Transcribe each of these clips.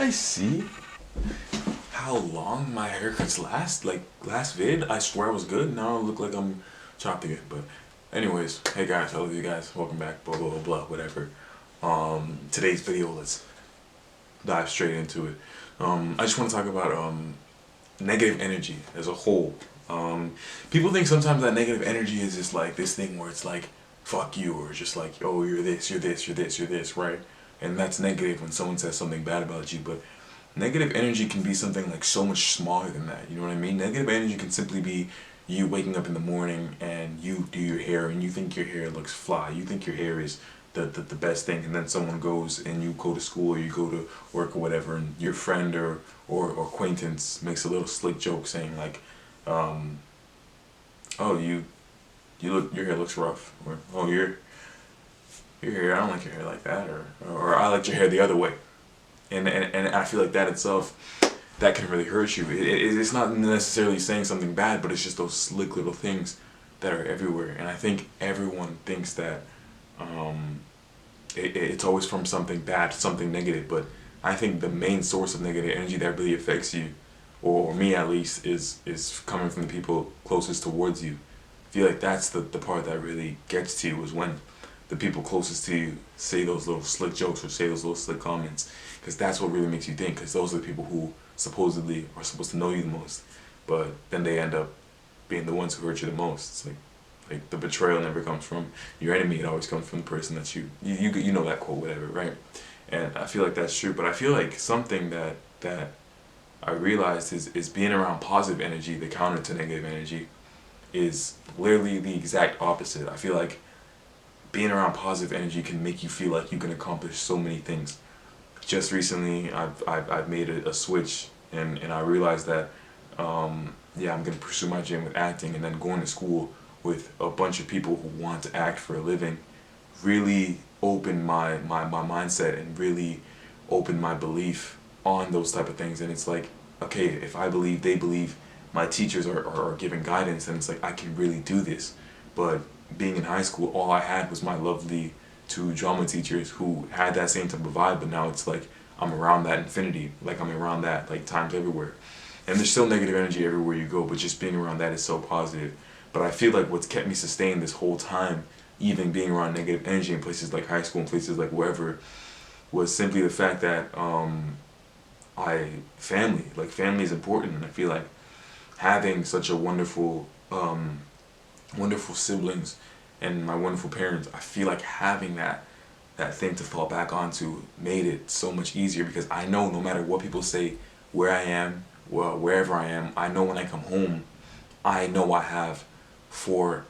guys see how long my haircuts last? Like last vid, I swear I was good. Now I look like I'm chopping it. But anyways, hey guys, I love you guys. Welcome back. Blah blah blah blah. Whatever. Today's video, let's dive straight into it. I just want to talk about negative energy as a whole. People think sometimes that negative energy is just like this thing where it's like fuck you, or just like, oh, you're this, you're this, you're this, you're this, right? And that's negative when someone says something bad about you. But negative energy can be something like so much smaller than that. You know what I mean? Negative energy can simply be you waking up in the morning and you do your hair and you think your hair looks fly. You think your hair is the best thing, and then someone goes and you go to school or you go to work or whatever, and your friend or acquaintance makes a little slick joke saying like, oh, you look, your hair looks rough, or oh, your hair, I don't like your hair like that, or I like your hair the other way. And I feel like that itself, that can really hurt you. It's not necessarily saying something bad, but it's just those slick little things that are everywhere. And I think everyone thinks that it's always from something bad, something negative. But I think the main source of negative energy that really affects you, or me at least, is coming from the people closest towards you. I feel like that's the part that really gets to you, is when the people closest to you say those little slick jokes or say those little slick comments, because that's what really makes you think, because those are the people who supposedly are supposed to know you the most, but then they end up being the ones who hurt you the most. It's like the betrayal never comes from your enemy, it always comes from the person that you know that quote, whatever, right? And I feel like that's true. But I feel like something that I realized is being around positive energy, the counter to negative energy, is literally the exact opposite. I feel like being around positive energy can make you feel like you can accomplish so many things. Just recently, I've made a switch, and I realized that yeah, I'm gonna pursue my dream with acting, and then going to school with a bunch of people who want to act for a living really opened my mindset, and really opened my belief on those type of things. And it's like, okay, if I believe, they believe, my teachers are giving guidance, and it's like I can really do this. But being in high school, all I had was my lovely two drama teachers who had that same type of vibe, but now it's like I'm around that infinity, like I'm around that like times everywhere. And there's still negative energy everywhere you go, but just being around that is so positive. But I feel like what's kept me sustained this whole time, even being around negative energy in places like high school and places like wherever, was simply the fact that family is important. And I feel like having such a wonderful wonderful siblings and my wonderful parents, I feel like having that thing to fall back onto made it so much easier, because I know no matter what people say, where I am, well, wherever I am, I know when I come home, I know I have four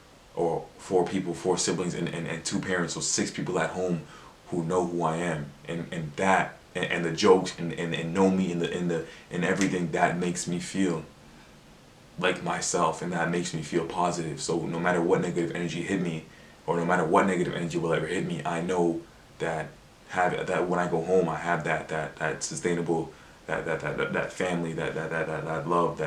people, four siblings, and two parents, so six people at home who know who I am, and that and the jokes and know me in everything, that makes me feel like myself, and that makes me feel positive. So no matter what negative energy hit me, or no matter what negative energy will ever hit me, I know that when I go home, I have that sustainable, that family, that love,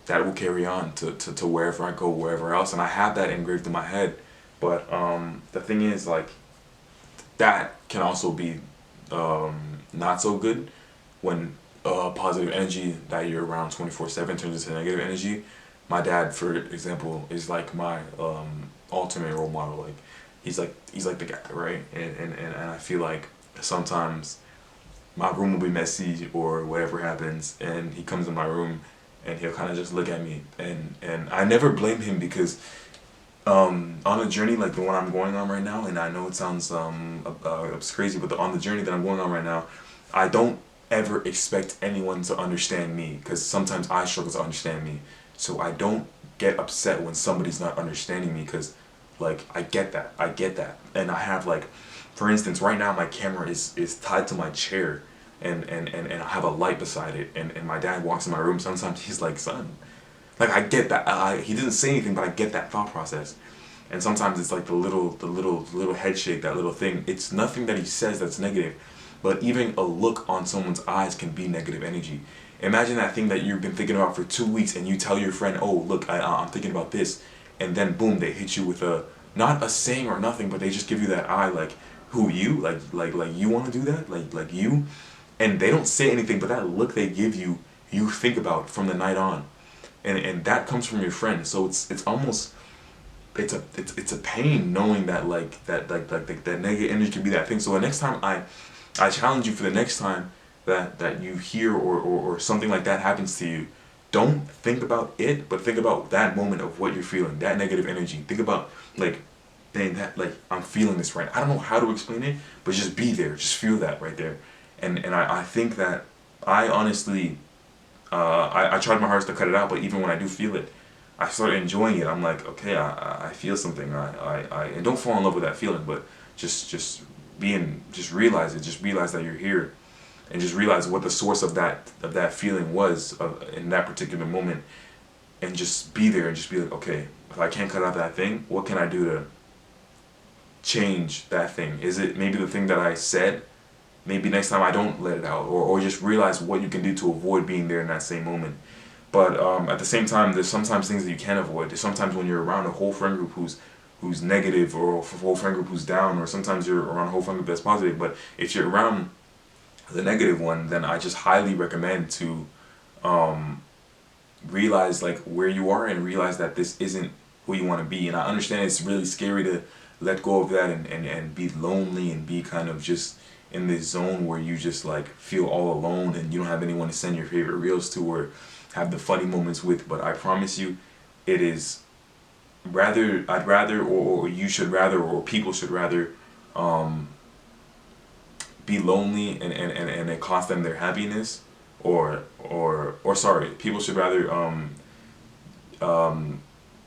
that will carry on to wherever I go, wherever else, and I have that engraved in my head. But the thing is, like, that can also be not so good when positive energy that you're around 24/7 turns into negative energy. My dad, for example, is like my ultimate role model. Like he's like the guy, right? And I feel like sometimes my room will be messy or whatever happens, and he comes in my room and he'll kind of just look at me, and I never blame him, because on a journey like the one I'm going on right now, and I know it sounds it's crazy, but on the journey that I'm going on right now, I don't ever expect anyone to understand me, because sometimes I struggle to understand me. So I don't get upset when somebody's not understanding me, because like I get that, and I have, like, for instance, right now my camera is tied to my chair, and I have a light beside it, and my dad walks in my room, sometimes he's like, son, like, I get that. He doesn't say anything, but I get that thought process. And sometimes it's like the little head shake, that little thing. It's nothing that he says that's negative, but even a look on someone's eyes can be negative energy. Imagine that thing that you've been thinking about for 2 weeks, and you tell your friend, oh, look, I'm thinking about this, and then boom, they hit you with not a saying or nothing, but they just give you that eye, like, Who, you? Like you want to do that? Like you? And they don't say anything, but that look they give you, you think about from the night on, and that comes from your friend. So it's almost, it's a pain knowing that that negative energy can be that thing. So the next time I challenge you, for the next time that you hear or something like that happens to you, don't think about it, but think about that moment of what you're feeling, that negative energy. Think about, like, dang, that, like, I'm feeling this right. I don't know how to explain it, but just be there, just feel that right there. And I think that I honestly, I tried my hardest to cut it out, but even when I do feel it, I started enjoying it. I'm like, okay, I feel something. And don't fall in love with that feeling, but just realize it. Just realize that you're here, and just realize what the source of that feeling was in that particular moment, and just be there and just be like, okay, if I can't cut out that thing, what can I do to change that thing? Is it maybe the thing that I said? Maybe next time I don't let it out, or just realize what you can do to avoid being there in that same moment. But at the same time, there's sometimes things that you can't avoid. There's sometimes when you're around a whole friend group who's negative, or a whole friend group who's down, or sometimes you're around a whole friend group that's positive. But if you're around the negative one, then I just highly recommend to realize, like, where you are, and realize that this isn't who you want to be. And I understand it's really scary to let go of that, and be lonely, and be kind of just in this zone where you just like feel all alone, and you don't have anyone to send your favorite reels to, or have the funny moments with. But I promise you, it is I'd rather, or you should rather, or people should rather be lonely, and it cost them their happiness, or sorry, people should rather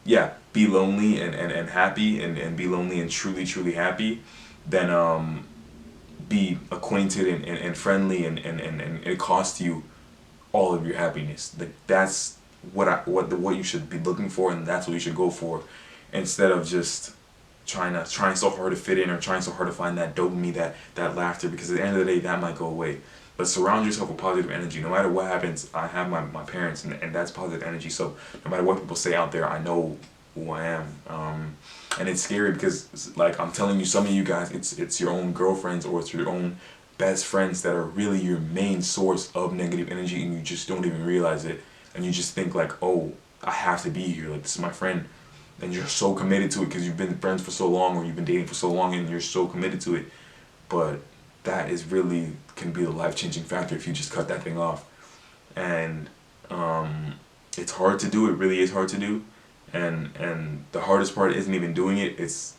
yeah, be lonely and happy, and be lonely and truly happy, than be acquainted and friendly, and it costs you all of your happiness. Like, that's what you should be looking for, and that's what you should go for, instead of just trying so hard to fit in, or trying so hard to find that dopamine, that laughter, because at the end of the day that might go away. But surround yourself with positive energy. No matter what happens, I have my parents, and that's positive energy. So no matter what people say out there, I know who I am. And it's scary because, like, I'm telling you, some of you guys, it's your own girlfriends, or it's your own best friends that are really your main source of negative energy, and you just don't even realize it. And you just think like, oh, I have to be here, like, this is my friend. And you're so committed to it because you've been friends for so long, or you've been dating for so long, and you're so committed to it. But that is really can be the life-changing factor if you just cut that thing off. And it's hard to do. It really is hard to do. And the hardest part isn't even doing it. It's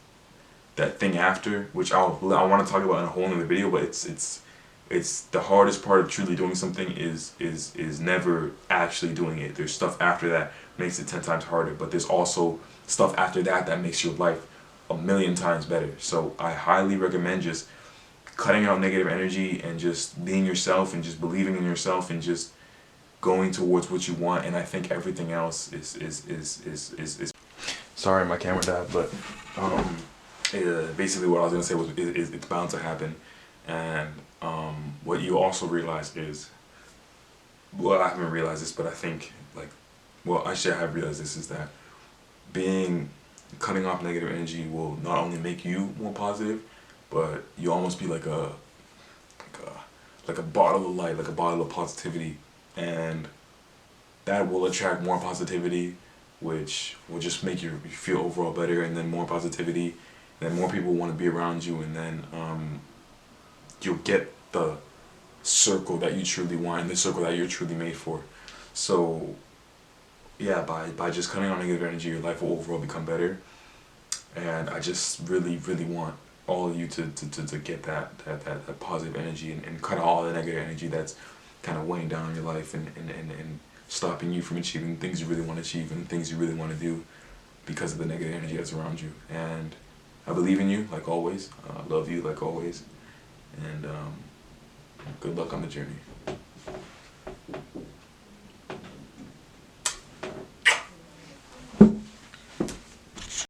that thing after, which I want to talk about in a whole other video. But it's the hardest part of truly doing something is never actually doing it. There's stuff after that makes it 10 times harder, but there's also stuff after that makes your life a million times better. So I highly recommend just cutting out negative energy, and just being yourself, and just believing in yourself, and just going towards what you want. And I think everything else is sorry, my camera died. But basically what I was gonna say was, it's bound to happen. And what you also realize is, well, I haven't realized this, but I think, like, well, I should have realized this, is that cutting off negative energy will not only make you more positive, but you almost be like a bottle of light, like a bottle of positivity, and that will attract more positivity, which will just make you feel overall better, and then more positivity, and then more people want to be around you, and then you'll get the circle that you truly want, and the circle that you're truly made for. So yeah, by just cutting out negative energy, your life will overall become better. And I just really want all of you to get that positive energy, and cut all the negative energy that's kind of weighing down on your life, and stopping you from achieving things you really want to achieve, and things you really want to do, because of the negative energy that's around you. And I believe in you, like always. I love you, like always. And good luck on the journey.